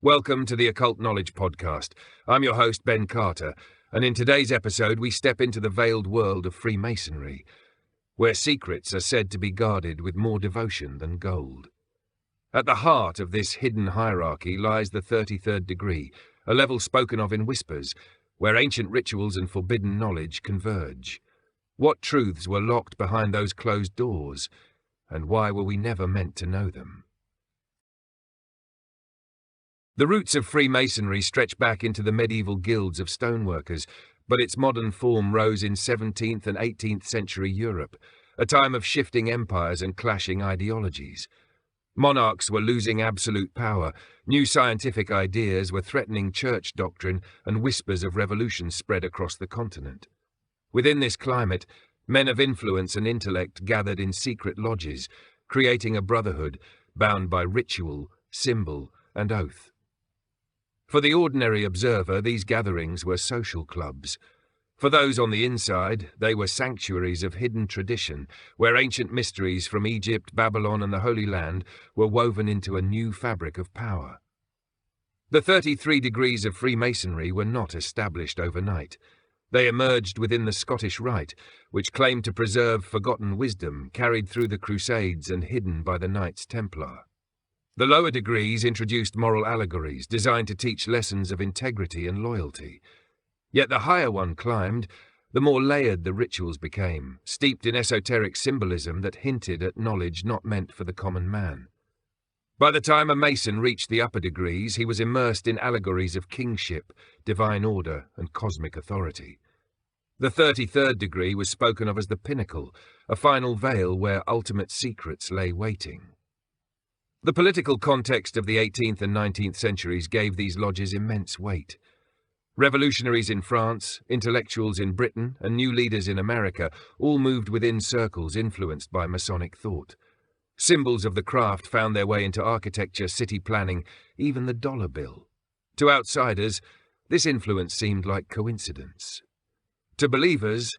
Welcome to the Occult Knowledge Podcast. I'm your host, Ben Carter, and in today's episode we step into the veiled world of Freemasonry, where secrets are said to be guarded with more devotion than gold. At the heart of this hidden hierarchy lies the 33rd degree, a level spoken of in whispers, where ancient rituals and forbidden knowledge converge. What truths were locked behind those closed doors, and why were we never meant to know them? The roots of Freemasonry stretch back into the medieval guilds of stoneworkers, but its modern form rose in 17th and 18th century Europe, a time of shifting empires and clashing ideologies. Monarchs were losing absolute power, new scientific ideas were threatening church doctrine, and whispers of revolution spread across the continent. Within this climate, men of influence and intellect gathered in secret lodges, creating a brotherhood bound by ritual, symbol, and oath. For the ordinary observer, these gatherings were social clubs. For those on the inside, they were sanctuaries of hidden tradition, where ancient mysteries from Egypt, Babylon, and the Holy Land were woven into a new fabric of power. The 33 degrees of Freemasonry were not established overnight. They emerged within the Scottish Rite, which claimed to preserve forgotten wisdom carried through the Crusades and hidden by the Knights Templar. The lower degrees introduced moral allegories designed to teach lessons of integrity and loyalty. Yet the higher one climbed, the more layered the rituals became, steeped in esoteric symbolism that hinted at knowledge not meant for the common man. By the time a Mason reached the upper degrees, he was immersed in allegories of kingship, divine order, and cosmic authority. The 33rd degree was spoken of as the pinnacle, a final veil where ultimate secrets lay waiting. The political context of the 18th and 19th centuries gave these lodges immense weight. Revolutionaries in France, intellectuals in Britain, and new leaders in America all moved within circles influenced by Masonic thought. Symbols of the craft found their way into architecture, city planning, even the dollar bill. To outsiders, this influence seemed like coincidence. To believers,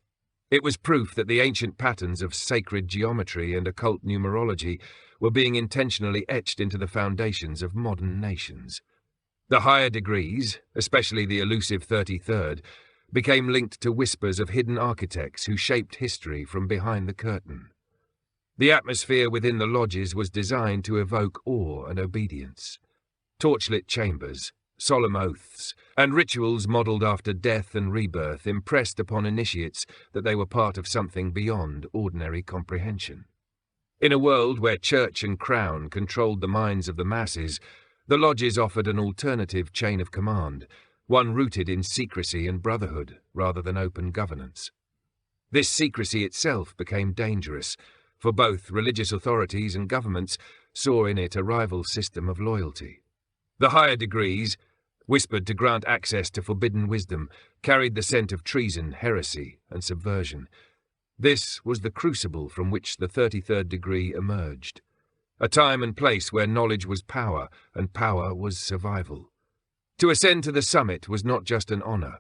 it was proof that the ancient patterns of sacred geometry and occult numerology were being intentionally etched into the foundations of modern nations. The higher degrees, especially the elusive 33rd, became linked to whispers of hidden architects who shaped history from behind the curtain. The atmosphere within the lodges was designed to evoke awe and obedience. Torchlit chambers, solemn oaths, and rituals modelled after death and rebirth impressed upon initiates that they were part of something beyond ordinary comprehension. In a world where church and crown controlled the minds of the masses, the lodges offered an alternative chain of command, one rooted in secrecy and brotherhood rather than open governance. This secrecy itself became dangerous, for both religious authorities and governments saw in it a rival system of loyalty. The higher degrees, whispered to grant access to forbidden wisdom, carried the scent of treason, heresy, and subversion. This was the crucible from which the 33rd degree emerged, a time and place where knowledge was power and power was survival. To ascend to the summit was not just an honor,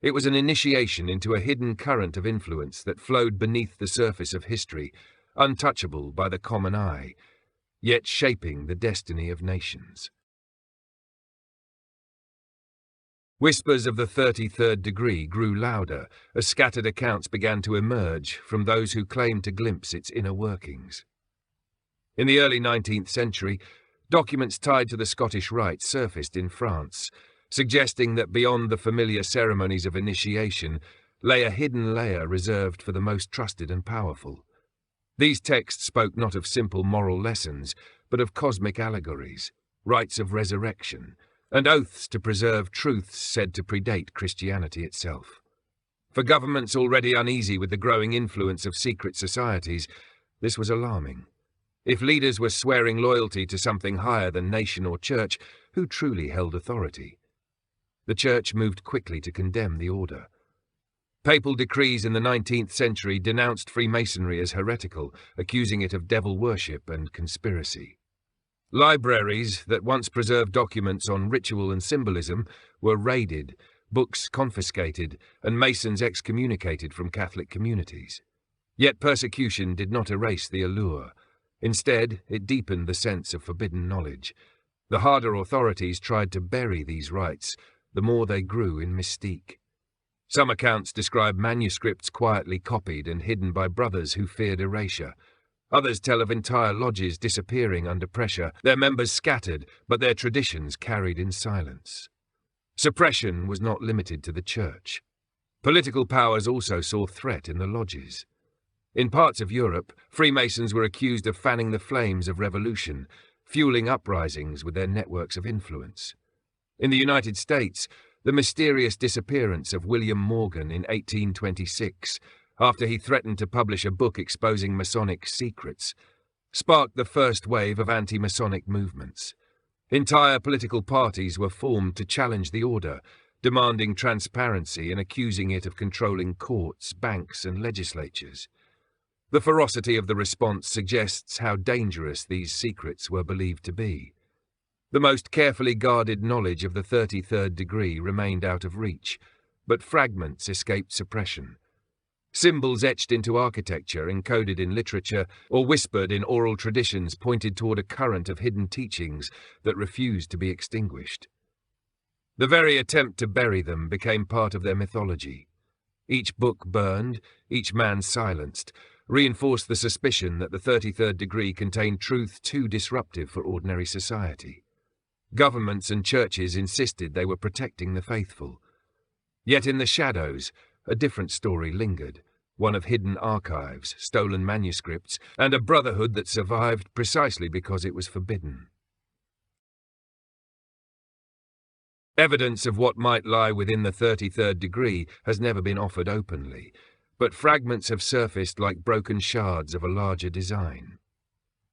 it was an initiation into a hidden current of influence that flowed beneath the surface of history, untouchable by the common eye, yet shaping the destiny of nations. Whispers of the 33rd degree grew louder as scattered accounts began to emerge from those who claimed to glimpse its inner workings. In the early 19th century, documents tied to the Scottish Rite surfaced in France, suggesting that beyond the familiar ceremonies of initiation lay a hidden layer reserved for the most trusted and powerful. These texts spoke not of simple moral lessons, but of cosmic allegories, rites of resurrection, and oaths to preserve truths said to predate Christianity itself. For governments already uneasy with the growing influence of secret societies, this was alarming. If leaders were swearing loyalty to something higher than nation or church, who truly held authority? The church moved quickly to condemn the order. Papal decrees in the 19th century denounced Freemasonry as heretical, accusing it of devil worship and conspiracy. Libraries that once preserved documents on ritual and symbolism were raided, books confiscated, and Masons excommunicated from Catholic communities. Yet persecution did not erase the allure. Instead, it deepened the sense of forbidden knowledge. The harder authorities tried to bury these rites, the more they grew in mystique. Some accounts describe manuscripts quietly copied and hidden by brothers who feared erasure. Others tell of entire lodges disappearing under pressure, their members scattered, but their traditions carried in silence. Suppression was not limited to the church. Political powers also saw threat in the lodges. In parts of Europe, Freemasons were accused of fanning the flames of revolution, fueling uprisings with their networks of influence. In the United States, the mysterious disappearance of William Morgan in 1826, after he threatened to publish a book exposing Masonic secrets, sparked the first wave of anti-Masonic movements. Entire political parties were formed to challenge the order, demanding transparency and accusing it of controlling courts, banks, and legislatures. The ferocity of the response suggests how dangerous these secrets were believed to be. The most carefully guarded knowledge of the 33rd degree remained out of reach, but fragments escaped suppression. Symbols etched into architecture, encoded in literature, or whispered in oral traditions pointed toward a current of hidden teachings that refused to be extinguished. The very attempt to bury them became part of their mythology. Each book burned, each man silenced, reinforced the suspicion that the 33rd degree contained truth too disruptive for ordinary society. Governments and churches insisted they were protecting the faithful. Yet in the shadows, a different story lingered, one of hidden archives, stolen manuscripts, and a brotherhood that survived precisely because it was forbidden. Evidence of what might lie within the 33rd degree has never been offered openly, but fragments have surfaced like broken shards of a larger design.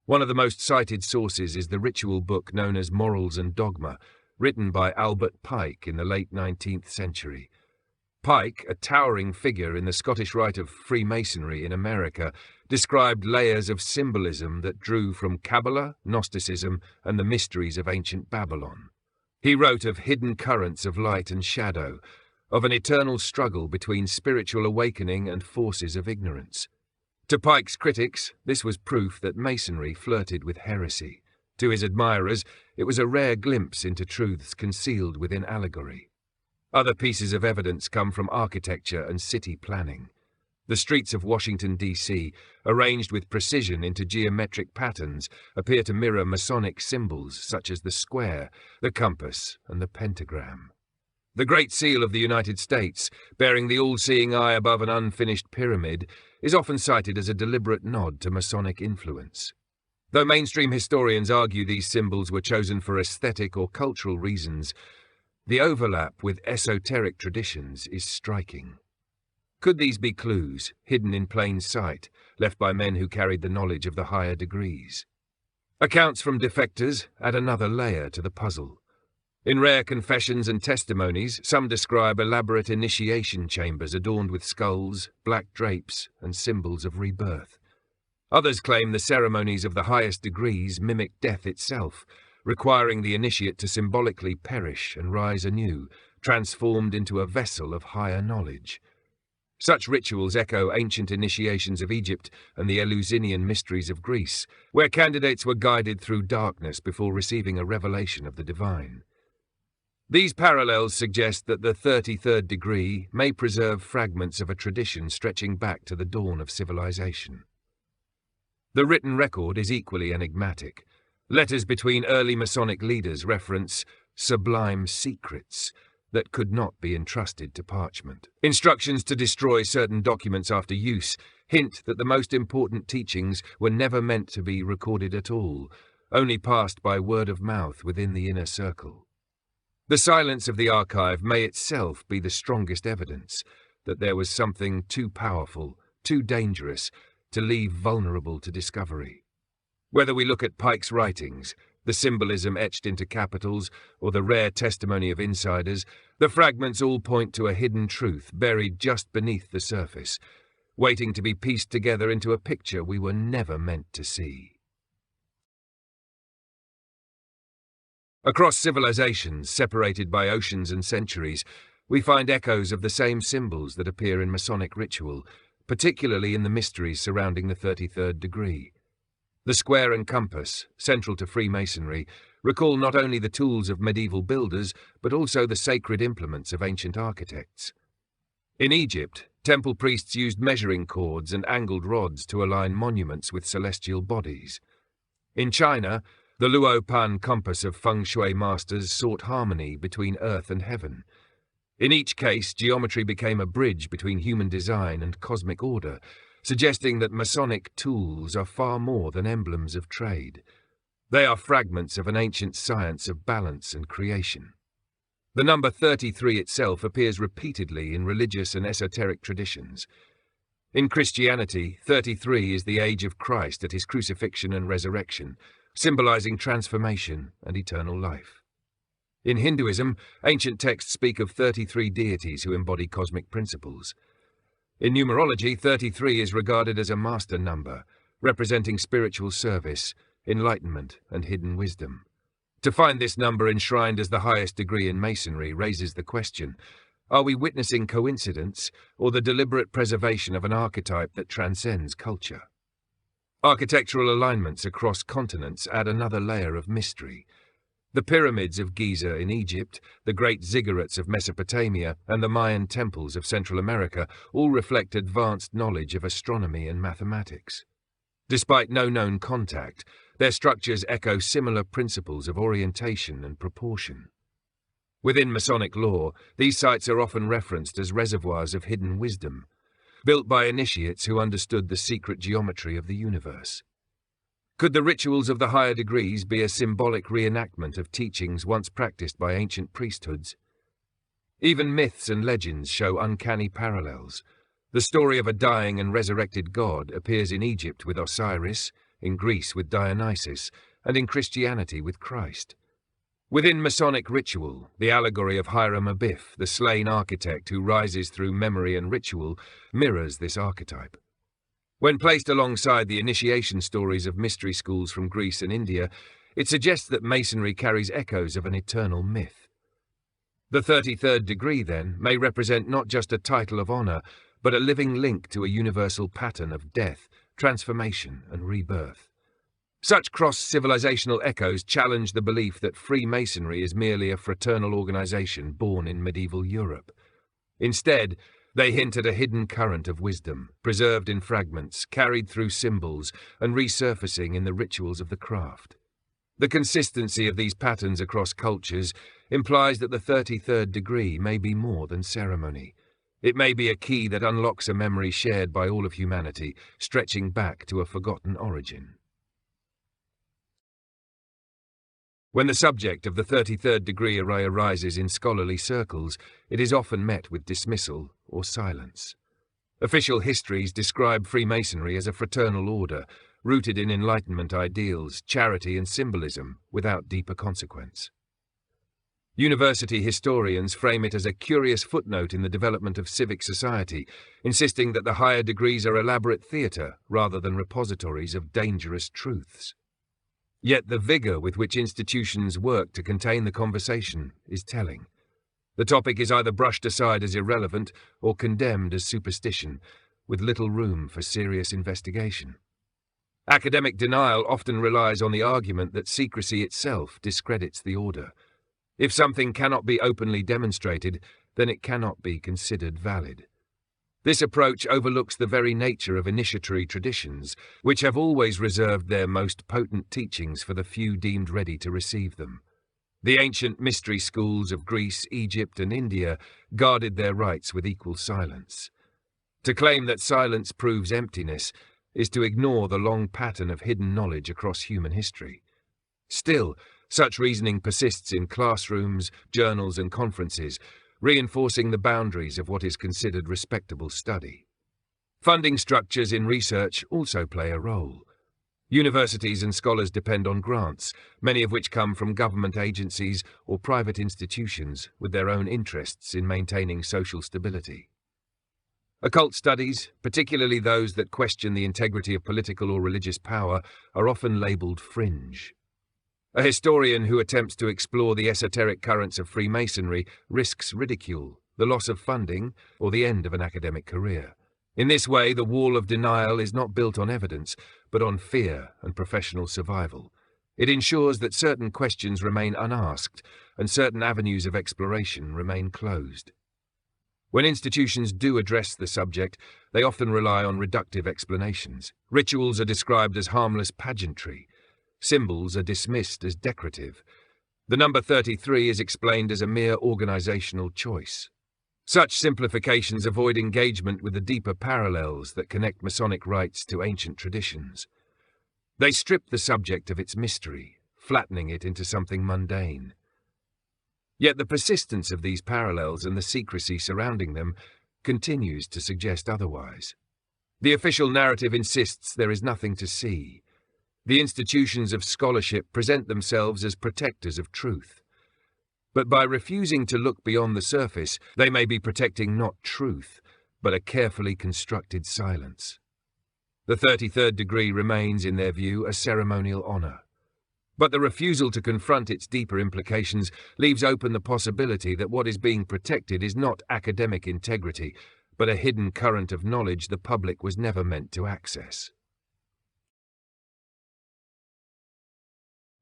One of the most cited sources is the ritual book known as Morals and Dogma, written by Albert Pike in the late 19th century. Pike, a towering figure in the Scottish rite of Freemasonry in America, described layers of symbolism that drew from Kabbalah, Gnosticism, and the mysteries of ancient Babylon. He wrote of hidden currents of light and shadow, of an eternal struggle between spiritual awakening and forces of ignorance. To Pike's critics, this was proof that Masonry flirted with heresy. To his admirers, it was a rare glimpse into truths concealed within allegory. Other pieces of evidence come from architecture and city planning. The streets of Washington, D.C., arranged with precision into geometric patterns, appear to mirror Masonic symbols such as the square, the compass, and the pentagram. The Great Seal of the United States, bearing the all-seeing eye above an unfinished pyramid, is often cited as a deliberate nod to Masonic influence. Though mainstream historians argue these symbols were chosen for aesthetic or cultural reasons, the overlap with esoteric traditions is striking. Could these be clues, hidden in plain sight, left by men who carried the knowledge of the higher degrees? Accounts from defectors add another layer to the puzzle. In rare confessions and testimonies, some describe elaborate initiation chambers adorned with skulls, black drapes, and symbols of rebirth. Others claim the ceremonies of the highest degrees mimic death itself, requiring the initiate to symbolically perish and rise anew, transformed into a vessel of higher knowledge. Such rituals echo ancient initiations of Egypt and the Eleusinian mysteries of Greece, where candidates were guided through darkness before receiving a revelation of the divine. These parallels suggest that the 33rd degree may preserve fragments of a tradition stretching back to the dawn of civilization. The written record is equally enigmatic. Letters between early Masonic leaders reference sublime secrets that could not be entrusted to parchment. Instructions to destroy certain documents after use hint that the most important teachings were never meant to be recorded at all, only passed by word of mouth within the inner circle. The silence of the archive may itself be the strongest evidence that there was something too powerful, too dangerous, to leave vulnerable to discovery. Whether we look at Pike's writings, the symbolism etched into capitals, or the rare testimony of insiders, the fragments all point to a hidden truth buried just beneath the surface, waiting to be pieced together into a picture we were never meant to see. Across civilizations, separated by oceans and centuries, we find echoes of the same symbols that appear in Masonic ritual, particularly in the mysteries surrounding the 33rd degree. The square and compass, central to Freemasonry, recall not only the tools of medieval builders, but also the sacred implements of ancient architects. In Egypt, temple priests used measuring cords and angled rods to align monuments with celestial bodies. In China, the Luo Pan compass of feng shui masters sought harmony between earth and heaven. In each case, geometry became a bridge between human design and cosmic order, suggesting that Masonic tools are far more than emblems of trade. They are fragments of an ancient science of balance and creation. The number 33 itself appears repeatedly in religious and esoteric traditions. In Christianity, 33 is the age of Christ at his crucifixion and resurrection, symbolizing transformation and eternal life. In Hinduism, ancient texts speak of 33 deities who embody cosmic principles. In numerology, 33 is regarded as a master number, representing spiritual service, enlightenment, and hidden wisdom. To find this number enshrined as the highest degree in Masonry raises the question, are we witnessing coincidence or the deliberate preservation of an archetype that transcends culture? Architectural alignments across continents add another layer of mystery. The pyramids of Giza in Egypt, the great ziggurats of Mesopotamia, and the Mayan temples of Central America all reflect advanced knowledge of astronomy and mathematics. Despite no known contact, their structures echo similar principles of orientation and proportion. Within Masonic lore, these sites are often referenced as reservoirs of hidden wisdom, built by initiates who understood the secret geometry of the universe. Could the rituals of the higher degrees be a symbolic reenactment of teachings once practiced by ancient priesthoods? Even myths and legends show uncanny parallels. The story of a dying and resurrected god appears in Egypt with Osiris, in Greece with Dionysus, and in Christianity with Christ. Within Masonic ritual, the allegory of Hiram Abiff, the slain architect who rises through memory and ritual, mirrors this archetype. When placed alongside the initiation stories of mystery schools from Greece and India, it suggests that Masonry carries echoes of an eternal myth. The 33rd degree, then, may represent not just a title of honor, but a living link to a universal pattern of death, transformation, and rebirth. Such cross-civilizational echoes challenge the belief that Freemasonry is merely a fraternal organization born in medieval Europe. Instead, they hint at a hidden current of wisdom, preserved in fragments, carried through symbols, and resurfacing in the rituals of the craft. The consistency of these patterns across cultures implies that the 33rd degree may be more than ceremony. It may be a key that unlocks a memory shared by all of humanity, stretching back to a forgotten origin. When the subject of the 33rd degree array arises in scholarly circles, it is often met with dismissal or silence. Official histories describe Freemasonry as a fraternal order, rooted in Enlightenment ideals, charity and symbolism, without deeper consequence. University historians frame it as a curious footnote in the development of civic society, insisting that the higher degrees are elaborate theatre rather than repositories of dangerous truths. Yet the vigour with which institutions work to contain the conversation is telling. The topic is either brushed aside as irrelevant or condemned as superstition, with little room for serious investigation. Academic denial often relies on the argument that secrecy itself discredits the order. If something cannot be openly demonstrated, then it cannot be considered valid. This approach overlooks the very nature of initiatory traditions, which have always reserved their most potent teachings for the few deemed ready to receive them. The ancient mystery schools of Greece, Egypt, and India guarded their rites with equal silence. To claim that silence proves emptiness is to ignore the long pattern of hidden knowledge across human history. Still, such reasoning persists in classrooms, journals, and conferences, reinforcing the boundaries of what is considered respectable study. Funding structures in research also play a role. Universities and scholars depend on grants, many of which come from government agencies or private institutions with their own interests in maintaining social stability. Occult studies, particularly those that question the integrity of political or religious power, are often labelled fringe. A historian who attempts to explore the esoteric currents of Freemasonry risks ridicule, the loss of funding, or the end of an academic career. In this way, the wall of denial is not built on evidence, but on fear and professional survival. It ensures that certain questions remain unasked and certain avenues of exploration remain closed. When institutions do address the subject, they often rely on reductive explanations. Rituals are described as harmless pageantry. Symbols are dismissed as decorative. The number 33 is explained as a mere organizational choice. Such simplifications avoid engagement with the deeper parallels that connect Masonic rites to ancient traditions. They strip the subject of its mystery, flattening it into something mundane. Yet the persistence of these parallels and the secrecy surrounding them continues to suggest otherwise. The official narrative insists there is nothing to see. The institutions of scholarship present themselves as protectors of truth. But by refusing to look beyond the surface, they may be protecting not truth, but a carefully constructed silence. The 33rd degree remains, in their view, a ceremonial honor. But the refusal to confront its deeper implications leaves open the possibility that what is being protected is not academic integrity, but a hidden current of knowledge the public was never meant to access.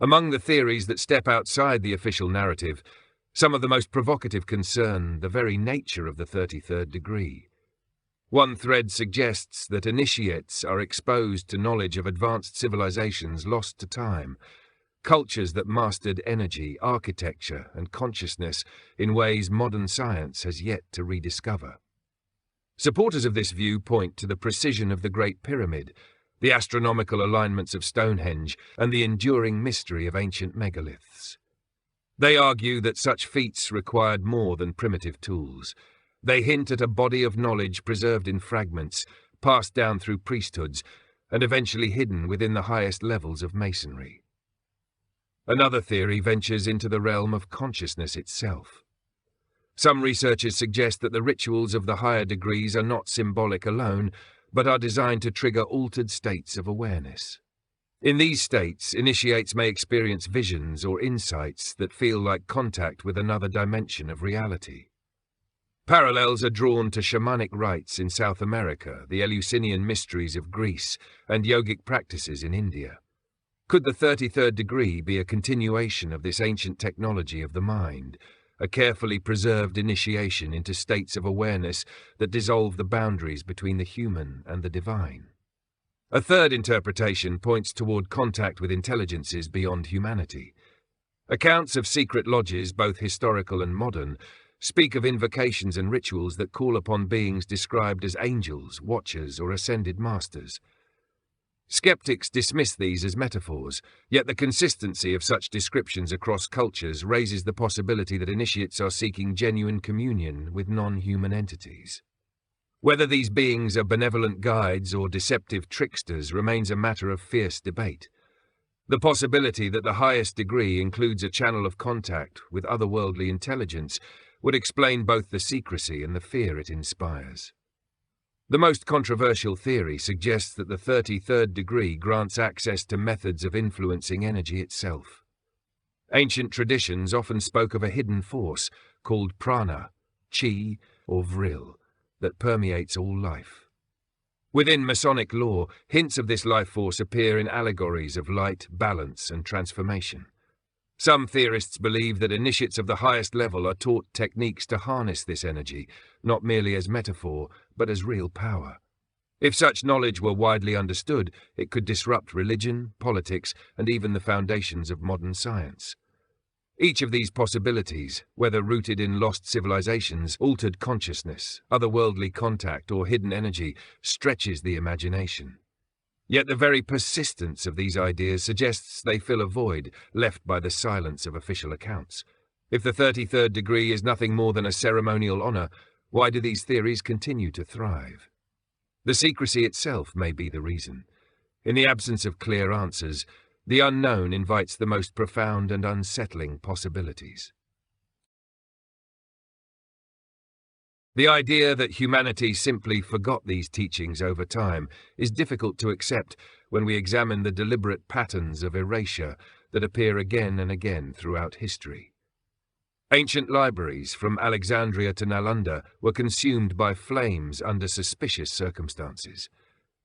Among the theories that step outside the official narrative, some of the most provocative concern the very nature of the 33rd degree. One thread suggests that initiates are exposed to knowledge of advanced civilizations lost to time, cultures that mastered energy, architecture, and consciousness in ways modern science has yet to rediscover. Supporters of this view point to the precision of the Great Pyramid, the astronomical alignments of Stonehenge, and the enduring mystery of ancient megaliths. They argue that such feats required more than primitive tools. They hint at a body of knowledge preserved in fragments, passed down through priesthoods, and eventually hidden within the highest levels of Masonry. Another theory ventures into the realm of consciousness itself. Some researchers suggest that the rituals of the higher degrees are not symbolic alone, but are designed to trigger altered states of awareness. In these states, initiates may experience visions or insights that feel like contact with another dimension of reality. Parallels are drawn to shamanic rites in South America, the Eleusinian mysteries of Greece, and yogic practices in India. Could the 33rd degree be a continuation of this ancient technology of the mind, a carefully preserved initiation into states of awareness that dissolve the boundaries between the human and the divine? A third interpretation points toward contact with intelligences beyond humanity. Accounts of secret lodges, both historical and modern, speak of invocations and rituals that call upon beings described as angels, watchers, or ascended masters. Skeptics dismiss these as metaphors, yet the consistency of such descriptions across cultures raises the possibility that initiates are seeking genuine communion with non-human entities. Whether these beings are benevolent guides or deceptive tricksters remains a matter of fierce debate. The possibility that the highest degree includes a channel of contact with otherworldly intelligence would explain both the secrecy and the fear it inspires. The most controversial theory suggests that the 33rd degree grants access to methods of influencing energy itself. Ancient traditions often spoke of a hidden force called prana, chi, or vril that permeates all life. Within Masonic lore, hints of this life force appear in allegories of light, balance, and transformation. Some theorists believe that initiates of the highest level are taught techniques to harness this energy, not merely as metaphor, but as real power. If such knowledge were widely understood, it could disrupt religion, politics, and even the foundations of modern science. Each of these possibilities, whether rooted in lost civilizations, altered consciousness, otherworldly contact, or hidden energy, stretches the imagination. Yet the very persistence of these ideas suggests they fill a void left by the silence of official accounts. If the 33rd degree is nothing more than a ceremonial honor, why do these theories continue to thrive? The secrecy itself may be the reason. In the absence of clear answers, the unknown invites the most profound and unsettling possibilities. The idea that humanity simply forgot these teachings over time is difficult to accept when we examine the deliberate patterns of erasure that appear again and again throughout history. Ancient libraries from Alexandria to Nalanda were consumed by flames under suspicious circumstances.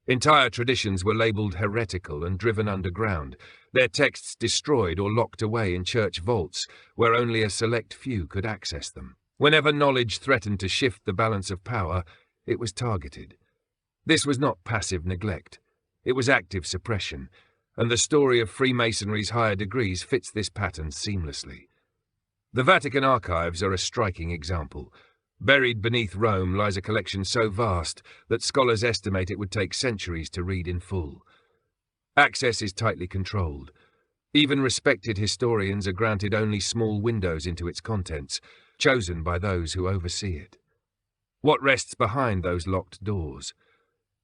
Entire traditions were labelled heretical and driven underground, their texts destroyed or locked away in church vaults where only a select few could access them. Whenever knowledge threatened to shift the balance of power, it was targeted. This was not passive neglect. It was active suppression, and the story of Freemasonry's higher degrees fits this pattern seamlessly. The Vatican archives are a striking example. Buried beneath Rome lies a collection so vast that scholars estimate it would take centuries to read in full. Access is tightly controlled. Even respected historians are granted only small windows into its contents, chosen by those who oversee it. What rests behind those locked doors?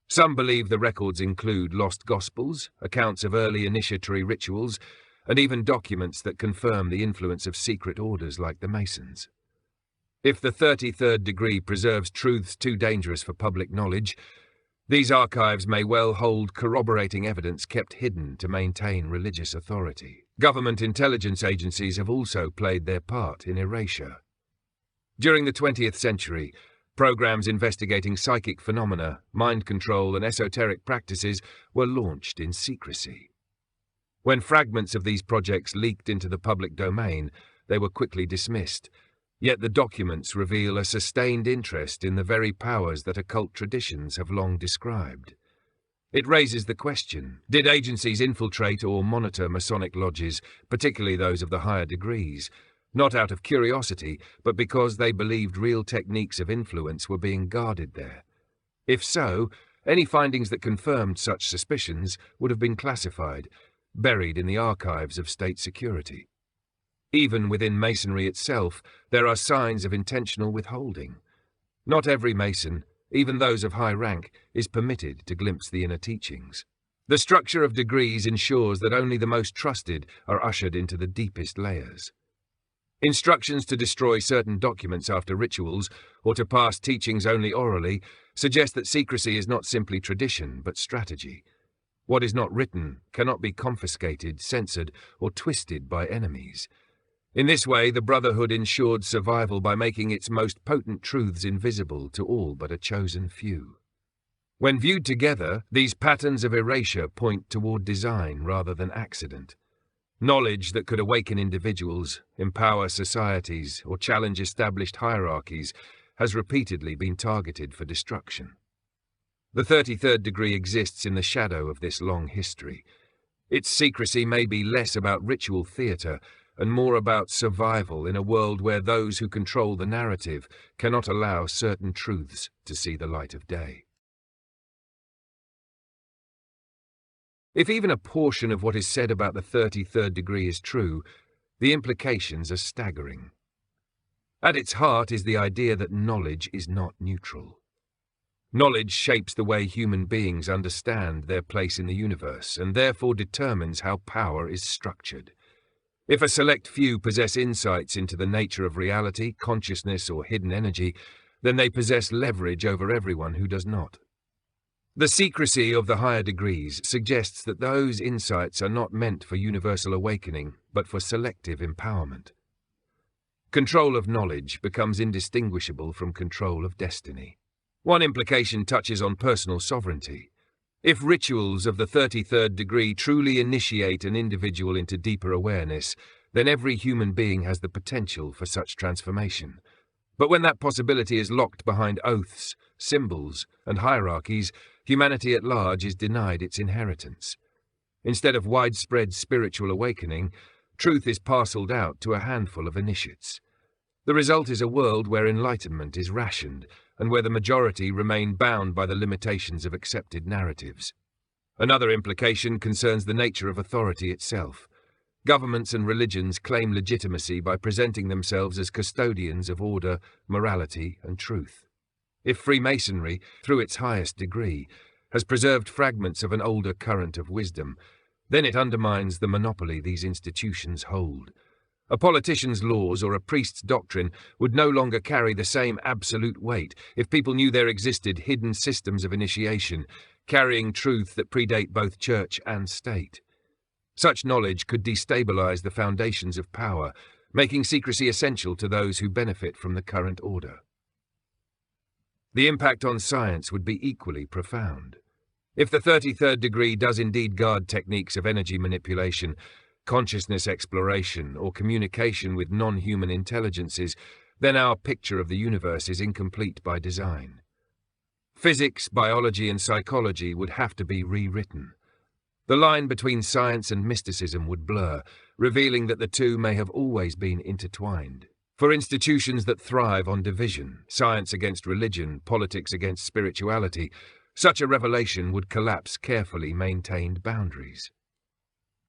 Some believe the records include lost gospels, accounts of early initiatory rituals, and even documents that confirm the influence of secret orders like the Masons. If the 33rd degree preserves truths too dangerous for public knowledge, these archives may well hold corroborating evidence kept hidden to maintain religious authority. Government intelligence agencies have also played their part in erasure. During the 20th century, programs investigating psychic phenomena, mind control, and esoteric practices were launched in secrecy. When fragments of these projects leaked into the public domain, they were quickly dismissed. Yet the documents reveal a sustained interest in the very powers that occult traditions have long described. It raises the question, did agencies infiltrate or monitor Masonic lodges, particularly those of the higher degrees, not out of curiosity, but because they believed real techniques of influence were being guarded there? If so, any findings that confirmed such suspicions would have been classified, buried in the archives of state security. Even within Masonry itself, there are signs of intentional withholding. Not every Mason, even those of high rank, is permitted to glimpse the inner teachings. The structure of degrees ensures that only the most trusted are ushered into the deepest layers. Instructions to destroy certain documents after rituals, or to pass teachings only orally, suggest that secrecy is not simply tradition, but strategy. What is not written cannot be confiscated, censored, or twisted by enemies. In this way, the Brotherhood ensured survival by making its most potent truths invisible to all but a chosen few. When viewed together, these patterns of erasure point toward design rather than accident. Knowledge that could awaken individuals, empower societies, or challenge established hierarchies has repeatedly been targeted for destruction. The 33rd degree exists in the shadow of this long history. Its secrecy may be less about ritual theatre and more about survival in a world where those who control the narrative cannot allow certain truths to see the light of day. If even a portion of what is said about the 33rd degree is true, the implications are staggering. At its heart is the idea that knowledge is not neutral. Knowledge shapes the way human beings understand their place in the universe and therefore determines how power is structured. If a select few possess insights into the nature of reality, consciousness, or hidden energy, then they possess leverage over everyone who does not. The secrecy of the higher degrees suggests that those insights are not meant for universal awakening, but for selective empowerment. Control of knowledge becomes indistinguishable from control of destiny. One implication touches on personal sovereignty. If rituals of the 33rd degree truly initiate an individual into deeper awareness, then every human being has the potential for such transformation. But when that possibility is locked behind oaths, symbols, and hierarchies, humanity at large is denied its inheritance. Instead of widespread spiritual awakening, truth is parceled out to a handful of initiates. The result is a world where enlightenment is rationed, and where the majority remain bound by the limitations of accepted narratives. Another implication concerns the nature of authority itself. Governments and religions claim legitimacy by presenting themselves as custodians of order, morality, and truth. If Freemasonry, through its highest degree, has preserved fragments of an older current of wisdom, then it undermines the monopoly these institutions hold. A politician's laws or a priest's doctrine would no longer carry the same absolute weight if people knew there existed hidden systems of initiation, carrying truth that predate both church and state. Such knowledge could destabilize the foundations of power, making secrecy essential to those who benefit from the current order. The impact on science would be equally profound. If the 33rd degree does indeed guard techniques of energy manipulation, consciousness exploration, or communication with non-human intelligences, then our picture of the universe is incomplete by design. Physics, biology, and psychology would have to be rewritten. The line between science and mysticism would blur, revealing that the two may have always been intertwined. For institutions that thrive on division, science against religion, politics against spirituality, such a revelation would collapse carefully maintained boundaries.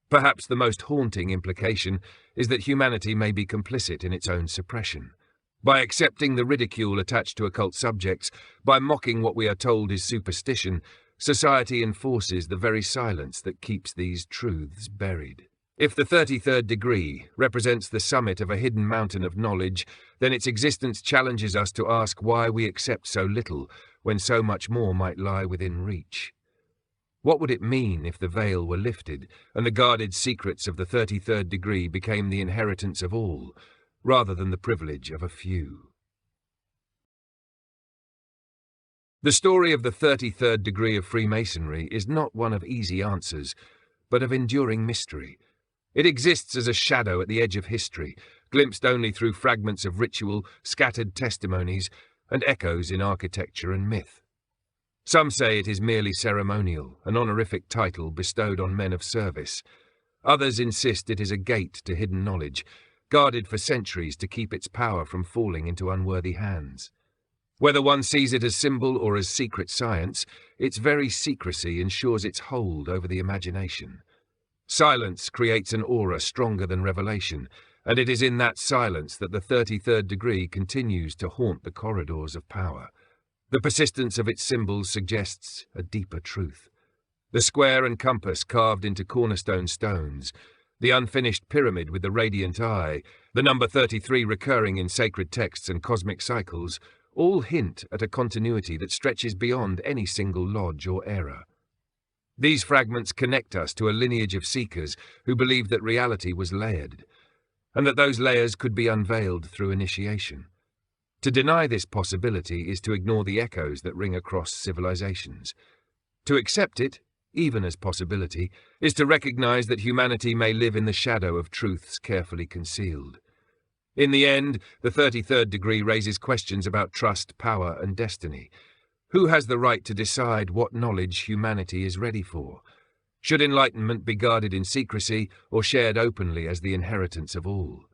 Perhaps the most haunting implication is that humanity may be complicit in its own suppression. By accepting the ridicule attached to occult subjects, by mocking what we are told is superstition, society enforces the very silence that keeps these truths buried. If the 33rd degree represents the summit of a hidden mountain of knowledge, then its existence challenges us to ask why we accept so little when so much more might lie within reach. What would it mean if the veil were lifted and the guarded secrets of the 33rd degree became the inheritance of all, rather than the privilege of a few? The story of the 33rd degree of Freemasonry is not one of easy answers, but of enduring mystery. It exists as a shadow at the edge of history, glimpsed only through fragments of ritual, scattered testimonies, and echoes in architecture and myth. Some say it is merely ceremonial, an honorific title bestowed on men of service. Others insist it is a gate to hidden knowledge, guarded for centuries to keep its power from falling into unworthy hands. Whether one sees it as symbol or as secret science, its very secrecy ensures its hold over the imagination. Silence creates an aura stronger than revelation, and it is in that silence that the 33rd degree continues to haunt the corridors of power. The persistence of its symbols suggests a deeper truth. The square and compass carved into cornerstone stones, the unfinished pyramid with the radiant eye, the number 33 recurring in sacred texts and cosmic cycles, all hint at a continuity that stretches beyond any single lodge or era. These fragments connect us to a lineage of seekers who believed that reality was layered, and that those layers could be unveiled through initiation. To deny this possibility is to ignore the echoes that ring across civilizations. To accept it, even as possibility, is to recognize that humanity may live in the shadow of truths carefully concealed. In the end, the 33rd degree raises questions about trust, power, and destiny. Who has the right to decide what knowledge humanity is ready for? Should enlightenment be guarded in secrecy or shared openly as the inheritance of all?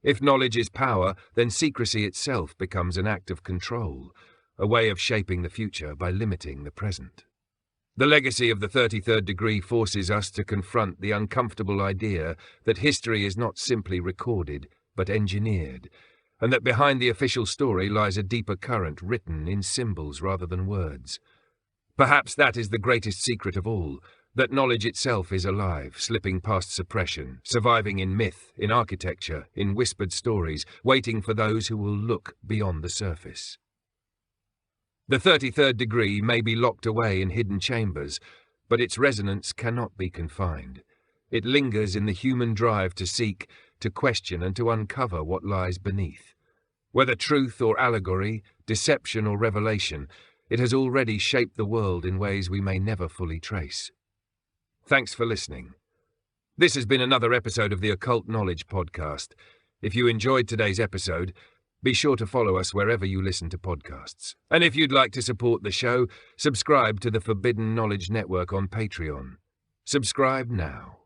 If knowledge is power, then secrecy itself becomes an act of control, a way of shaping the future by limiting the present. The legacy of the 33rd degree forces us to confront the uncomfortable idea that history is not simply recorded, but engineered, and that behind the official story lies a deeper current written in symbols rather than words. Perhaps that is the greatest secret of all, that knowledge itself is alive, slipping past suppression, surviving in myth, in architecture, in whispered stories, waiting for those who will look beyond the surface. The 33rd degree may be locked away in hidden chambers, but its resonance cannot be confined. It lingers in the human drive to seek, to question, and to uncover what lies beneath. Whether truth or allegory, deception or revelation, it has already shaped the world in ways we may never fully trace. Thanks for listening. This has been another episode of the Occult Knowledge Podcast. If you enjoyed today's episode, be sure to follow us wherever you listen to podcasts. And if you'd like to support the show, subscribe to the Forbidden Knowledge Network on Patreon. Subscribe now.